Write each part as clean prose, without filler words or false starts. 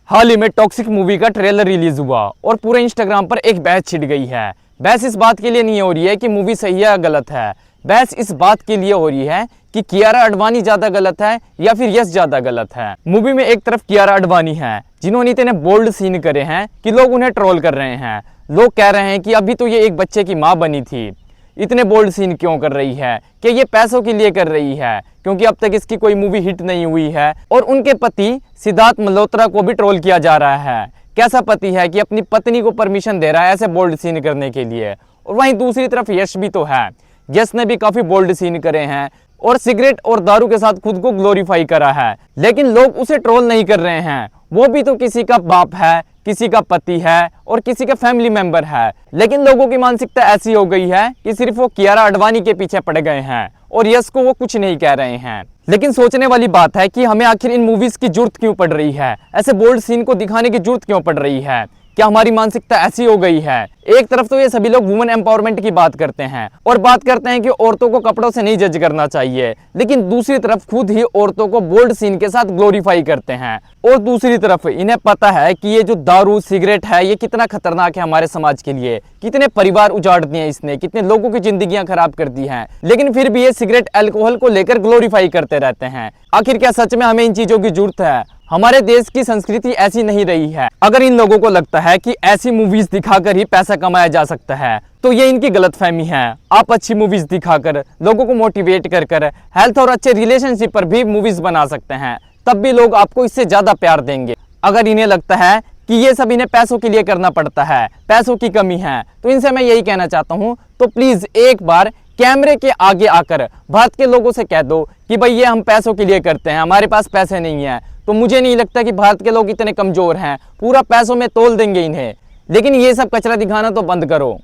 हाल ही में toxic movie का trailer release हुआ और पूरे इंस्टाग्राम पर एक बहस छिड़ गई है। बहस इस बात के लिए नहीं हो रही है कि मूवी सही है या गलत है, बहस इस बात के लिए हो रही है कि कियारा आडवाणी ज्यादा गलत है या फिर यश ज्यादा गलत है। मूवी में एक तरफ कियारा आडवाणी है जिन्होंने इतने बोल्ड सीन करे हैं कि लोग उन्हें ट्रोल कर रहे हैं। लोग कह रहे हैं कि अभी तो ये एक बच्चे की माँ बनी थी, इतने बोल्ड सीन क्यों कर रही है, कि ये पैसों के लिए कर रही है क्योंकि अब तक इसकी कोई मूवी हिट नहीं हुई है। और उनके पति सिद्धार्थ मल्होत्रा को भी ट्रोल किया जा रहा है। कैसा पति है कि अपनी पत्नी को परमिशन दे रहा है ऐसे बोल्ड सीन करने के लिए। और वहीं दूसरी तरफ यश भी तो है, यश ने भी काफी बोल्ड सीन करे हैं और सिगरेट और दारू के साथ खुद को ग्लोरीफाई करा है, लेकिन लोग उसे ट्रोल नहीं कर रहे हैं। वो भी तो किसी का बाप है, किसी का पति है और किसी का फैमिली मेंबर है, लेकिन लोगों की मानसिकता ऐसी हो गई है कि सिर्फ वो कियारा आडवाणी के पीछे पड़ गए हैं और यश को वो कुछ नहीं कह रहे हैं। लेकिन सोचने वाली बात है कि हमें आखिर इन मूवीज की जरूरत क्यों पड़ रही है, ऐसे बोल्ड सीन को दिखाने की जरूरत क्यों पड़ रही है। क्या हमारी मानसिकता ऐसी हो गई है? एक तरफ तो ये सभी लोग वुमेन एम्पावरमेंट की बात करते हैं और बात करते हैं कि औरतों को कपड़ों से नहीं जज करना चाहिए, लेकिन दूसरी तरफ खुद ही औरतों को बोल्ड सीन के साथ ग्लोरीफाई करते हैं। और दूसरी तरफ इन्हें पता है कि ये जो दारू सिगरेट है ये कितना खतरनाक है हमारे समाज के लिए, कितने परिवार उजाड़ दिए इसने, कितने लोगों की जिंदगियां खराब कर दी हैं, लेकिन फिर भी ये सिगरेट अल्कोहल को लेकर ग्लोरीफाई करते रहते हैं। आखिर क्या सच में हमें इन चीजों की जरूरत है? हमारे देश की संस्कृति ऐसी नहीं रही है। अगर इन लोगों को लगता है कि ऐसी मूवीज दिखाकर ही पैसा कमाया जा सकता है तो ये इनकी गलतफहमी है। आप अच्छी मूवीज दिखाकर लोगों को मोटिवेट कर हेल्थ और अच्छे रिलेशनशिप पर भी मूवीज बना सकते हैं, तब भी लोग आपको इससे ज्यादा प्यार देंगे। अगर इन्हें लगता है कि ये सब इन्हें पैसों के लिए करना पड़ता है, पैसों की कमी है, तो इनसे मैं यही कहना चाहता हूँ, तो प्लीज एक बार कैमरे के आगे आकर भारत के लोगों से कह दो कि भाई ये हम पैसों के लिए करते हैं, हमारे पास पैसे नहीं है। तो मुझे नहीं लगता कि भारत के लोग इतने कमजोर हैं, पूरा पैसों में तोल देंगे इन्हें। लेकिन ये सब कचरा दिखाना तो बंद करो।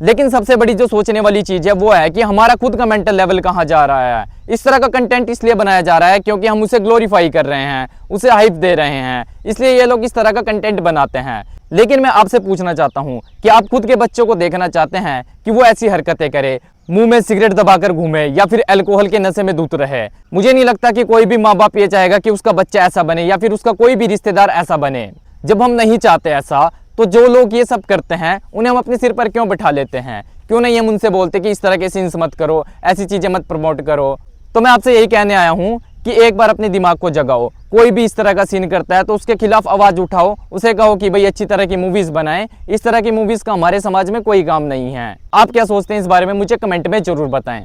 लेकिन सबसे बड़ी जो सोचने वाली चीज है वो है कि हमारा खुद का मेंटल लेवल कहाँ जा रहा है। इस तरह का कंटेंट इसलिए बनाया जा रहा है क्योंकि हम उसे ग्लोरीफाई कर रहे हैं, उसे हाइप दे रहे हैं, इसलिए ये लोग इस तरह का कंटेंट बनाते हैं। लेकिन मैं आपसे पूछना चाहता हूँ कि आप खुद के बच्चों को देखना चाहते हैं कि वो ऐसी हरकतें करे, मुंह में सिगरेट दबाकर घूमे या फिर अल्कोहल के नशे में धुत रहे? मुझे नहीं लगता कि कोई भी माँ बाप ये चाहेगा कि उसका बच्चा ऐसा बने या फिर उसका कोई भी रिश्तेदार ऐसा बने। जब हम नहीं चाहते ऐसा, तो जो लोग ये सब करते हैं उन्हें हम अपने सिर पर क्यों बैठा लेते हैं? क्यों नहीं हम उनसे बोलते कि इस तरह के सीन्स मत करो, ऐसी चीजें मत प्रमोट करो? तो मैं आपसे यही कहने आया हूँ कि एक बार अपने दिमाग को जगाओ। कोई भी इस तरह का सीन करता है तो उसके खिलाफ आवाज उठाओ, उसे कहो कि भाई अच्छी तरह की मूवीज बनाएं। इस तरह की मूवीज का हमारे समाज में कोई काम नहीं है। आप क्या सोचते हैं इस बारे में? मुझे कमेंट में जरूर बताएं।